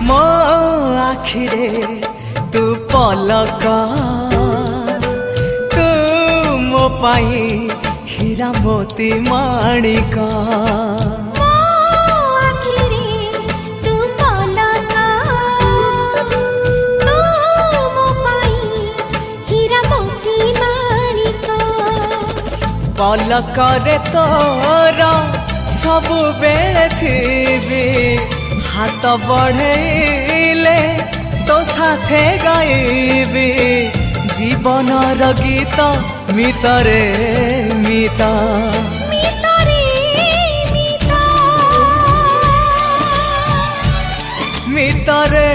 मो आखिरे तू पलक तू मो पाई हीरा मोती माणिक पलकरे तोर सबु बेले थी हाथ बढ़ेले तो साथे गाइबी जीवन गीत मितरे मिता मितरे